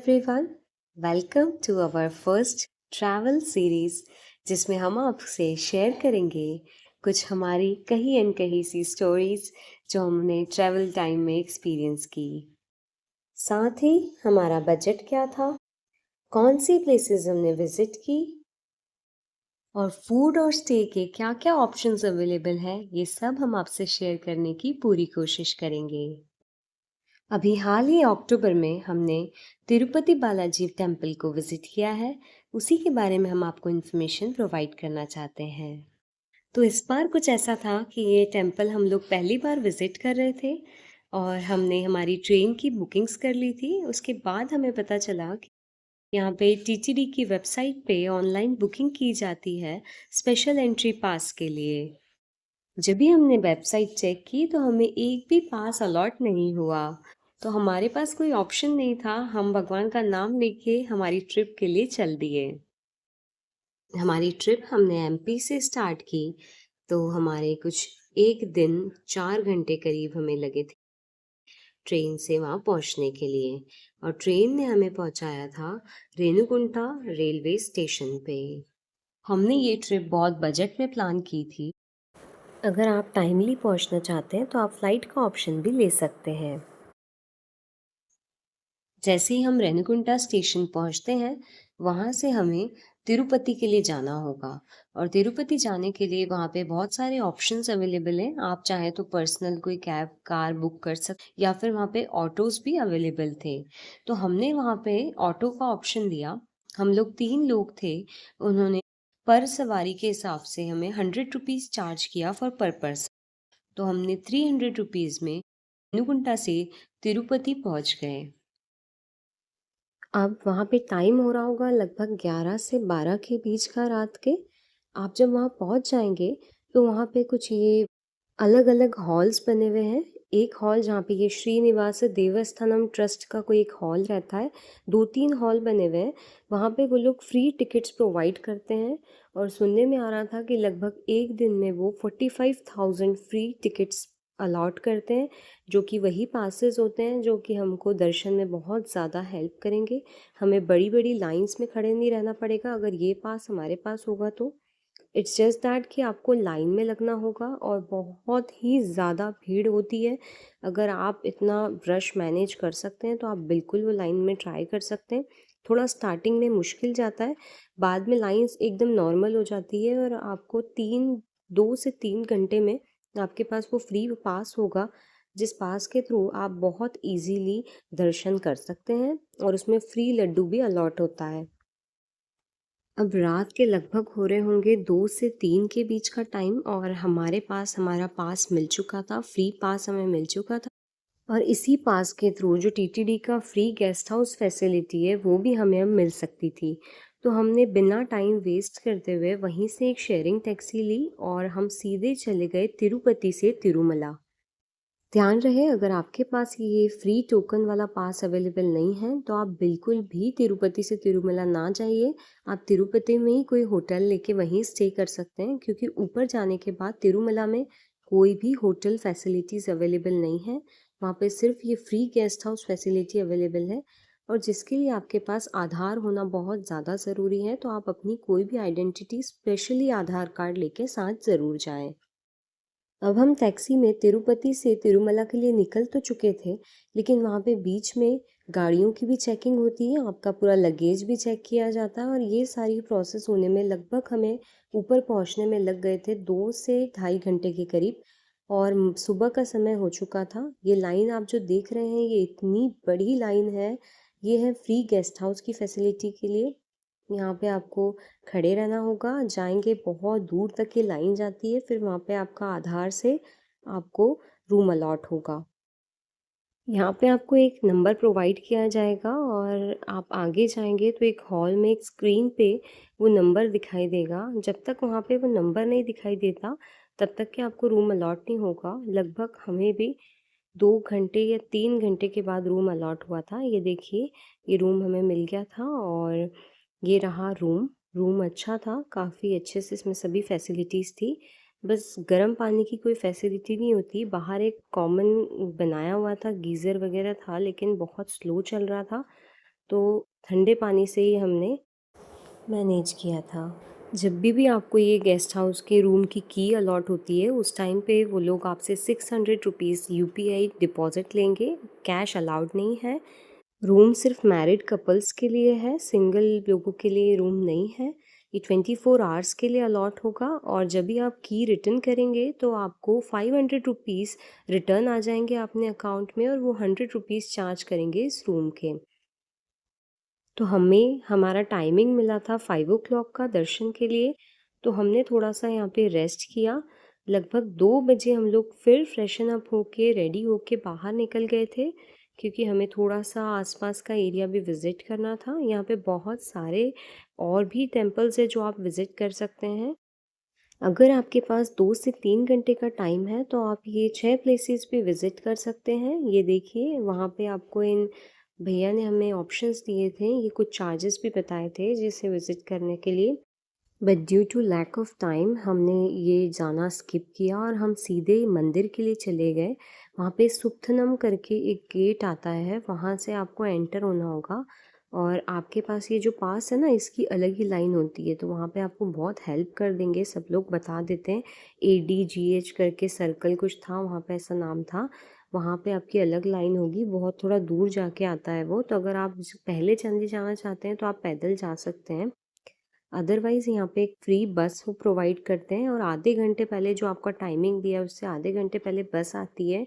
Everyone, welcome to our first travel series जिसमें हम आपसे शेयर करेंगे कुछ हमारी कही अनकही सी स्टोरीज जो हमने ट्रैवल टाइम में एक्सपीरियंस की। साथ ही हमारा बजट क्या था, कौन सी प्लेसेस हमने विजिट की और फूड और स्टे के क्या क्या ऑप्शंस अवेलेबल हैं, ये सब हम आपसे शेयर करने की पूरी कोशिश करेंगे। अभी हाल ही अक्टूबर में हमने तिरुपति बालाजी टेम्पल को विजिट किया है। उसी के बारे में हम आपको इन्फॉर्मेशन प्रोवाइड करना चाहते हैं। तो इस बार कुछ ऐसा था कि ये टेम्पल हम लोग पहली बार विजिट कर रहे थे और हमने हमारी ट्रेन की बुकिंग्स कर ली थी। उसके बाद हमें पता चला कि यहाँ पे टीटीडी की वेबसाइट पे ऑनलाइन बुकिंग की जाती है स्पेशल एंट्री पास के लिए। जब भी हमने वेबसाइट चेक की तो हमें एक भी पास अलॉट नहीं हुआ। तो हमारे पास कोई ऑप्शन नहीं था, हम भगवान का नाम लेके हमारी ट्रिप के लिए चल दिए। हमारी ट्रिप हमने एमपी से स्टार्ट की, तो हमारे कुछ एक दिन 4 घंटे करीब हमें लगे थे ट्रेन से वहाँ पहुँचने के लिए। और ट्रेन ने हमें पहुँचाया था रेणुकुंटा रेलवे स्टेशन पे। हमने ये ट्रिप बहुत बजट में प्लान की थी। अगर आप टाइमली पहुंचना चाहते हैं तो आप फ्लाइट का ऑप्शन भी ले सकते हैं। जैसे ही हम रेणुकुंटा स्टेशन पहुंचते हैं, वहां से हमें तिरुपति के लिए जाना होगा। और तिरुपति जाने के लिए वहां पे बहुत सारे ऑप्शंस अवेलेबल हैं। आप चाहे तो पर्सनल कोई कैब कार बुक कर सकते या फिर वहां पे ऑटोज भी अवेलेबल थे। तो हमने वहां पे ऑटो का ऑप्शन लिया। हम लोग 3 लोग थे। उन्होंने पर सवारी के हिसाब से हमें 100 रुपीज़ चार्ज किया फॉर पर पर्सन। तो हमने 300 रुपीज़ में रेणुकुंटा से तिरुपति पहुंच गए। अब वहाँ पे टाइम हो रहा होगा लगभग 11 से 12 के बीच का रात के। आप जब वहाँ पहुँच जाएंगे तो वहाँ पे कुछ ये अलग अलग हॉल्स बने हुए हैं। एक हॉल जहाँ पे ये श्रीनिवास देवस्थानम ट्रस्ट का कोई एक हॉल रहता है। 2-3 हॉल बने हुए हैं। वहाँ पे वो लोग फ्री टिकट्स प्रोवाइड करते हैं। और सुनने में आ रहा था कि लगभग एक दिन में वो 45,000 फ्री टिकट्स अलॉट करते हैं, जो कि वही पासेस होते हैं जो कि हमको दर्शन में बहुत ज़्यादा हेल्प करेंगे। हमें बड़ी बड़ी लाइंस में खड़े नहीं रहना पड़ेगा अगर ये पास हमारे पास होगा तो। इट्स जस्ट दैट कि आपको लाइन में लगना होगा और बहुत ही ज़्यादा भीड़ होती है। अगर आप इतना रश मैनेज कर सकते हैं तो आप बिल्कुल वो लाइन में ट्राई कर सकते हैं। थोड़ा स्टार्टिंग में मुश्किल जाता है, बाद में लाइंस एकदम नॉर्मल हो जाती है और आपको 2 से 3 घंटे में आपके पास वो फ्री पास होगा, जिस पास के थ्रू आप बहुत इजीली दर्शन कर सकते हैं। और उसमें फ्री लड्डू भी अलॉट होता है। अब रात के लगभग हो रहे होंगे 2 से 3 के बीच का टाइम और हमारे पास हमारा पास मिल चुका था, फ्री पास हमें मिल चुका था। और इसी पास के थ्रू जो टीटीडी का फ्री गेस्ट हाउस फैसिलिटी है वो भी हमें अब मिल सकती थी। तो हमने बिना टाइम वेस्ट करते हुए वहीं से एक शेयरिंग टैक्सी ली और हम सीधे चले गए तिरुपति से तिरुमला। ध्यान रहे, अगर आपके पास ये फ्री टोकन वाला पास अवेलेबल नहीं है तो आप बिल्कुल भी तिरुपति से तिरुमला ना जाइए। आप तिरुपति में ही कोई होटल लेके वहीं स्टे कर सकते हैं, क्योंकि ऊपर जाने के बाद तिरुमला में कोई भी होटल फैसिलिटीज़ अवेलेबल नहीं है। वहाँ पे सिर्फ ये free guest house facility available है। और जिसके लिए आपके पास आधार होना बहुत ज़्यादा ज़रूरी है, तो आप अपनी कोई भी आइडेंटिटी स्पेशली आधार कार्ड लेके साथ ज़रूर जाएं। अब हम टैक्सी में तिरुपति से तिरुमला के लिए निकल तो चुके थे, लेकिन वहाँ पे बीच में गाड़ियों की भी चेकिंग होती है, आपका पूरा लगेज भी चेक किया जाता है। और ये सारी प्रोसेस होने में लगभग हमें ऊपर पहुँचने में लग गए थे 2 से ढाई घंटे के करीब। और सुबह का समय हो चुका था। ये लाइन आप जो देख रहे हैं ये इतनी बड़ी लाइन है। ये है फ्री गेस्ट हाउस की फैसिलिटी के लिए। यहाँ पे आपको खड़े रहना होगा, जाएंगे बहुत दूर तक ये लाइन जाती है, फिर वहाँ पे आपका आधार से आपको रूम अलॉट होगा। यहाँ पे आपको एक नंबर प्रोवाइड किया जाएगा और आप आगे जाएंगे तो एक हॉल में एक स्क्रीन पे वो नंबर दिखाई देगा। जब तक वहाँ पे वो नंबर नहीं दिखाई देता तब तक कि आपको रूम अलॉट नहीं होगा। लगभग हमें भी 2 घंटे या 3 घंटे के बाद रूम अलॉट हुआ था। ये देखिए, ये रूम हमें मिल गया था और ये रहा रूम। रूम अच्छा था, काफ़ी अच्छे से इसमें सभी फैसिलिटीज़ थी। बस गर्म पानी की कोई फैसिलिटी नहीं होती। बाहर एक कॉमन बनाया हुआ था, गीज़र वगैरह था, लेकिन बहुत स्लो चल रहा था। तो ठंडे पानी से ही हमने मैनेज किया था। जब भी आपको ये गेस्ट हाउस के रूम की की अलॉट होती है, उस टाइम पे वो लोग आपसे 600 रुपीज़ यूपीआई डिपॉज़िट लेंगे, कैश अलाउड नहीं है। रूम सिर्फ मैरिड कपल्स के लिए है, सिंगल लोगों के लिए रूम नहीं है। ये 24 आवर्स के लिए अलॉट होगा और जब भी आप की रिटर्न करेंगे तो आपको 500 रुपीज़ रिटर्न आ जाएंगे अपने अकाउंट में और वो 100 रुपीज़ चार्ज करेंगे इस रूम के। तो हमें हमारा टाइमिंग मिला था 5 o'clock का दर्शन के लिए, तो हमने थोड़ा सा यहाँ पे रेस्ट किया। लगभग 2 बजे हम लोग फिर फ्रेशन अप होके रेडी होके बाहर निकल गए थे, क्योंकि हमें थोड़ा सा आसपास का एरिया भी विज़िट करना था। यहाँ पे बहुत सारे और भी टेम्पल्स है जो आप विज़िट कर सकते हैं। अगर आपके पास 2 से 3 घंटे का टाइम है तो आप ये 6 प्लेसेस भी विज़िट कर सकते हैं। ये देखिए, वहाँ पे आपको इन भैया ने हमें ऑप्शंस दिए थे, ये कुछ चार्जेस भी बताए थे जिसे विज़िट करने के लिए। But due to lack of time हमने ये जाना स्किप किया और हम सीधे मंदिर के लिए चले गए। वहाँ पे सुक्थनम करके एक गेट आता है, वहाँ से आपको एंटर होना होगा और आपके पास ये जो पास है ना, इसकी अलग ही लाइन होती है, तो वहाँ पे आपको बहुत हेल्प कर देंगे, सब लोग बता देते हैं। ADGH करके सर्कल कुछ था वहाँ पे, ऐसा नाम था। वहाँ पे आपकी अलग लाइन होगी, बहुत थोड़ा दूर जाके आता है वो, तो अगर आप पहले चले जाना चाहते हैं तो आप पैदल जा सकते हैं। अदरवाइज़ यहाँ पे एक फ्री बस वो प्रोवाइड करते हैं और आधे घंटे पहले जो आपका टाइमिंग दिया है उससे आधे घंटे पहले बस आती है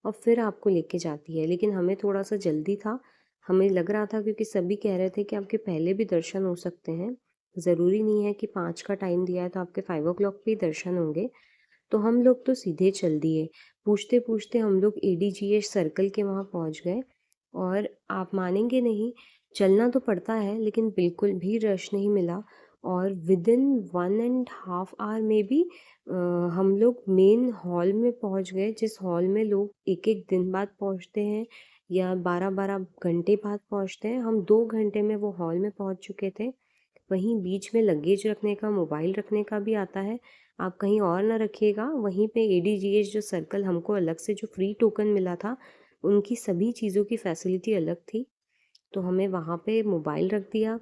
और फिर आपको लेके जाती है। लेकिन हमें थोड़ा सा जल्दी था, हमें लग रहा था क्योंकि सभी कह रहे थे कि आपके पहले भी दर्शन हो सकते हैं, ज़रूरी नहीं है कि 5 का टाइम दिया है तो आपके 5 o'clock पे ही दर्शन होंगे। तो हम लोग तो सीधे चल दिए, पूछते पूछते हम लोग ADGH सर्कल के वहाँ पहुँच गए और आप मानेंगे नहीं, चलना तो पड़ता है लेकिन बिल्कुल भी रश नहीं मिला और विदिन 1.5 आवर में भी हम लोग मेन हॉल में पहुंच गए, जिस हॉल में लोग एक एक दिन बाद पहुंचते हैं या 12-12 घंटे बाद पहुंचते हैं। हम 2 घंटे में वो हॉल में पहुंच चुके थे। वहीं बीच में लगेज रखने का, मोबाइल रखने का भी आता है, आप कहीं और ना रखिएगा। वहीं पे ADGH जो सर्कल हमको अलग से जो फ्री टोकन मिला था, उनकी सभी चीज़ों की फैसिलिटी अलग थी, तो हमें वहाँ पे मोबाइल रख दिया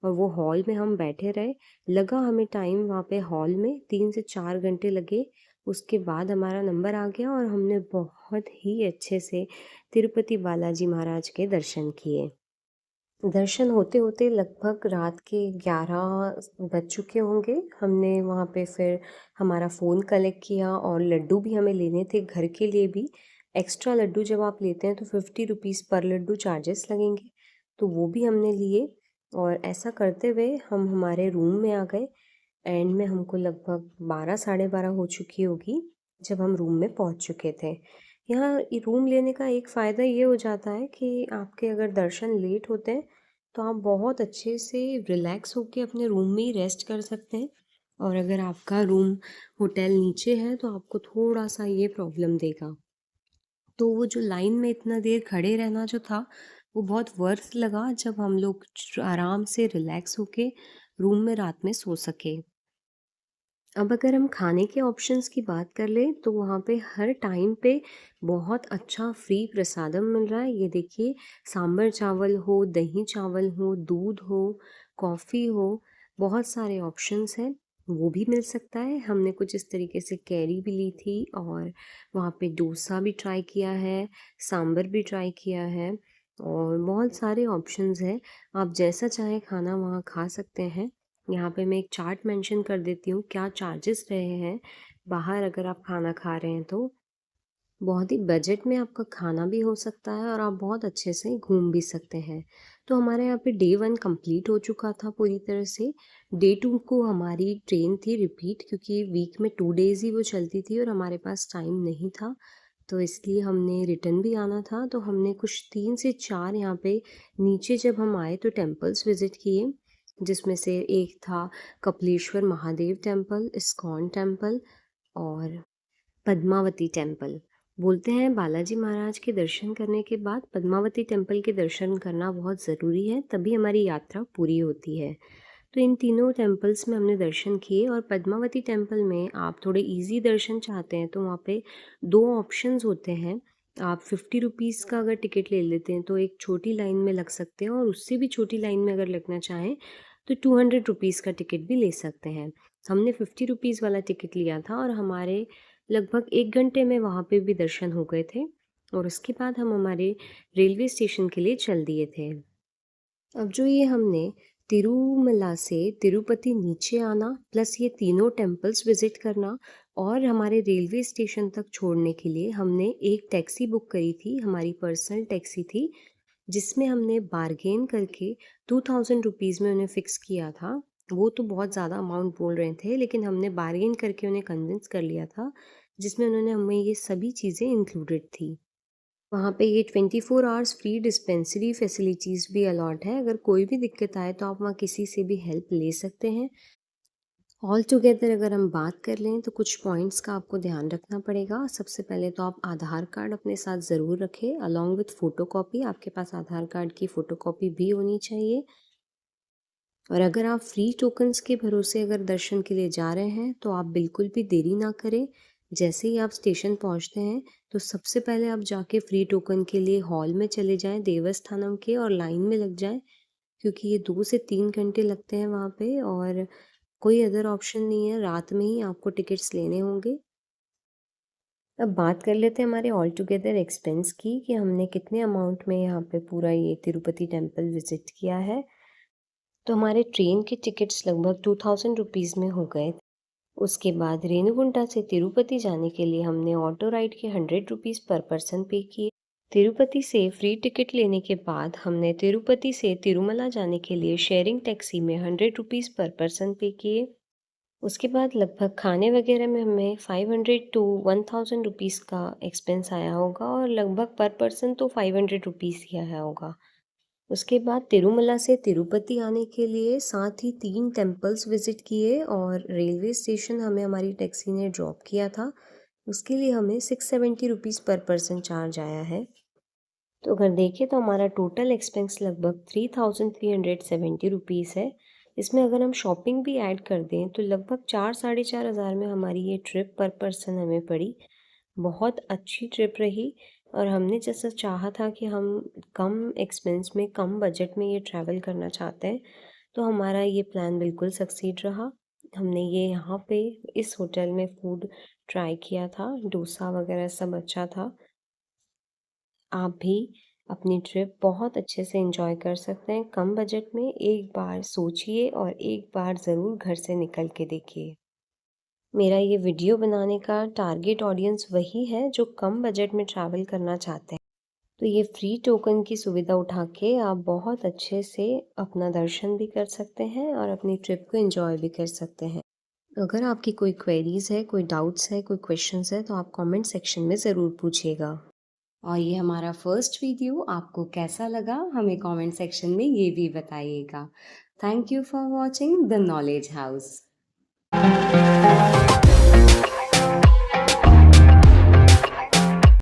और वो हॉल में हम बैठे रहे। लगा हमें टाइम वहाँ पे हॉल में 3 से 4 घंटे लगे। उसके बाद हमारा नंबर आ गया और हमने बहुत ही अच्छे से तिरुपति बालाजी महाराज के दर्शन किए। दर्शन होते होते लगभग रात के 11 बज चुके होंगे। हमने वहाँ पे फिर हमारा फ़ोन कलेक्ट किया और लड्डू भी हमें लेने थे घर के लिए भी। एक्स्ट्रा लड्डू जब आप लेते हैं तो 50 रुपीज़ पर लड्डू चार्जेस लगेंगे, तो वो भी हमने लिए और ऐसा करते हुए हम हमारे रूम में आ गए। एंड में हमको लगभग 12 साढ़े 12 हो चुकी होगी जब हम रूम में पहुँच चुके थे। यहाँ रूम लेने का एक फ़ायदा ये हो जाता है कि आपके अगर दर्शन लेट होते हैं तो आप बहुत अच्छे से रिलैक्स होके अपने रूम में ही रेस्ट कर सकते हैं, और अगर आपका रूम होटल नीचे है तो आपको थोड़ा सा ये प्रॉब्लम देगा। तो वो जो लाइन में इतना देर खड़े रहना जो था, वो बहुत वर्थ लगा जब हम लोग आराम से रिलैक्स होके रूम में रात में सो सके। अब अगर हम खाने के ऑप्शंस की बात कर लें तो वहाँ पे हर टाइम पे बहुत अच्छा फ्री प्रसादम मिल रहा है। ये देखिए, सांभर चावल हो, दही चावल हो, दूध हो, कॉफ़ी हो, बहुत सारे ऑप्शंस हैं, वो भी मिल सकता है। हमने कुछ इस तरीके से कैरी भी ली थी और वहाँ पे डोसा भी ट्राई किया है, सांभर भी ट्राई किया है और बहुत सारे ऑप्शंस हैं। आप जैसा चाहें खाना वहाँ खा सकते हैं। यहाँ पे मैं एक चार्ट मेंशन कर देती हूँ क्या चार्जेस रहे हैं बाहर अगर आप खाना खा रहे हैं तो। बहुत ही बजट में आपका खाना भी हो सकता है और आप बहुत अच्छे से घूम भी सकते हैं। तो हमारे यहाँ पे डे 1 कंप्लीट हो चुका था पूरी तरह से। डे 2 को हमारी ट्रेन थी रिपीट, क्योंकि वीक में 2 डेज़ ही वो चलती थी और हमारे पास टाइम नहीं था, तो इसलिए हमने रिटर्न भी आना था। तो हमने कुछ 3 से 4 यहाँ पे नीचे जब हम आए तो टेम्पल्स विज़िट किए, जिसमें से एक था Kapileshwar Mahadev temple, ISKCON temple और पद्मावती टेम्पल। बोलते हैं बालाजी महाराज के दर्शन करने के बाद पद्मावती टेम्पल के दर्शन करना बहुत ज़रूरी है, तभी हमारी यात्रा पूरी होती है। तो इन तीनों टेम्पल्स में हमने दर्शन किए और पद्मावती टेम्पल में आप थोड़े इजी दर्शन चाहते हैं तो वहाँ पे 2 ऑप्शंस होते हैं। आप 50 रुपीज़ का अगर टिकट ले लेते हैं तो एक छोटी लाइन में लग सकते हैं, और उससे भी छोटी लाइन में अगर लगना चाहें तो 200 रुपीज़ का टिकट भी ले सकते हैं। हमने 50 रुपीज़ वाला टिकट लिया था और हमारे लगभग 1 घंटे में वहाँ पे भी दर्शन हो गए थे, और उसके बाद हम हमारे रेलवे स्टेशन के लिए चल दिए थे। अब जो ये हमने तिरुमला से तिरुपति नीचे आना प्लस ये तीनों टेम्पल्स विज़िट करना और हमारे रेलवे स्टेशन तक छोड़ने के लिए हमने एक टैक्सी बुक करी थी, हमारी पर्सनल टैक्सी थी, जिसमें हमने बार्गेन करके 2000 रुपीज़ में उन्हें फ़िक्स किया था। वो तो बहुत ज़्यादा अमाउंट बोल रहे थे, लेकिन हमने बार्गेन करके उन्हें कन्विंस कर लिया था, जिसमें उन्होंने हमें ये सभी चीज़ें इंक्लूडेड थी। वहाँ पे ये 24 आवर्स फ्री डिस्पेंसरी फैसिलिटीज़ भी अलॉट है। अगर कोई भी दिक्कत आए तो आप वहाँ किसी से भी हेल्प ले सकते हैं। ऑल टुगेदर अगर हम बात कर लें तो कुछ पॉइंट्स का आपको ध्यान रखना पड़ेगा। सबसे पहले तो आप आधार कार्ड अपने साथ ज़रूर रखें अलॉन्ग विथ फ़ोटोकॉपी। आपके पास आधार कार्ड की फ़ोटोकॉपी भी होनी चाहिए। और अगर आप फ्री टोकन्स के भरोसे अगर दर्शन के लिए जा रहे हैं तो आप बिल्कुल भी देरी ना करें। जैसे ही आप स्टेशन पहुंचते हैं तो सबसे पहले आप जाके फ्री टोकन के लिए हॉल में चले जाएं देवस्थानम के, और लाइन में लग जाएं, क्योंकि ये 2 से 3 घंटे लगते हैं वहाँ पे, और कोई अदर ऑप्शन नहीं है, रात में ही आपको टिकट्स लेने होंगे। अब बात कर लेते हैं हमारे ऑल टुगेदर एक्सपेंस की, कि हमने कितने अमाउंट में यहाँ पे पूरा ये तिरुपति टेम्पल विज़िट किया है। तो हमारे ट्रेन के टिकट्स लगभग 2000 रुपीज़ में हो गए। उसके बाद रेणुगुंटा से तिरुपति जाने के लिए हमने ऑटो राइड के 100 रुपीज़ पर पर्सन पे किए। तिरुपति से फ्री टिकट लेने के बाद हमने तिरुपति से तिरुमला जाने के लिए शेयरिंग टैक्सी में 100 रुपीज़ पर पर्सन पे किए। उसके बाद लगभग खाने वगैरह में हमें 500 टू 1000 रुपीज़ का एक्सपेंस आया होगा, और लगभग पर पर्सन तो 500 रुपीज़ ही आया होगा। उसके बाद तिरुमला से तिरुपति आने के लिए साथ ही 3 टेम्पल्स विज़िट किए, और रेलवे स्टेशन हमें हमारी टैक्सी ने ड्रॉप किया था। उसके लिए हमें 670 रुपीज़ पर पर्सन चार्ज आया है। तो अगर देखें तो हमारा टोटल एक्सपेंस लगभग 3370 रुपीज़ है। इसमें अगर हम शॉपिंग भी ऐड कर दें तो लगभग 4 साढ़े 4 हज़ार में हमारी ये ट्रिप पर पर्सन हमें पड़ी। बहुत अच्छी ट्रिप रही, और हमने जैसा चाहा था कि हम कम एक्सपेंस में कम बजट में ये ट्रैवल करना चाहते हैं, तो हमारा ये प्लान बिल्कुल सक्सीड रहा। हमने ये यहाँ पे इस होटल में फूड ट्राई किया था, डोसा वगैरह सब अच्छा था। आप भी अपनी ट्रिप बहुत अच्छे से एंजॉय कर सकते हैं कम बजट में। एक बार सोचिए और एक बार ज़रूर घर से निकल के देखिए। मेरा ये वीडियो बनाने का टारगेट ऑडियंस वही है जो कम बजट में ट्रैवल करना चाहते हैं। तो ये फ्री टोकन की सुविधा उठा के आप बहुत अच्छे से अपना दर्शन भी कर सकते हैं और अपनी ट्रिप को एंजॉय भी कर सकते हैं। अगर आपकी कोई क्वेरीज़ है, कोई डाउट्स है, कोई क्वेश्चंस है, तो आप कमेंट सेक्शन में ज़रूर पूछिएगा। और ये हमारा फर्स्ट वीडियो आपको कैसा लगा हमें कमेंट सेक्शन में ये भी बताइएगा। Thank you for watching the knowledge house.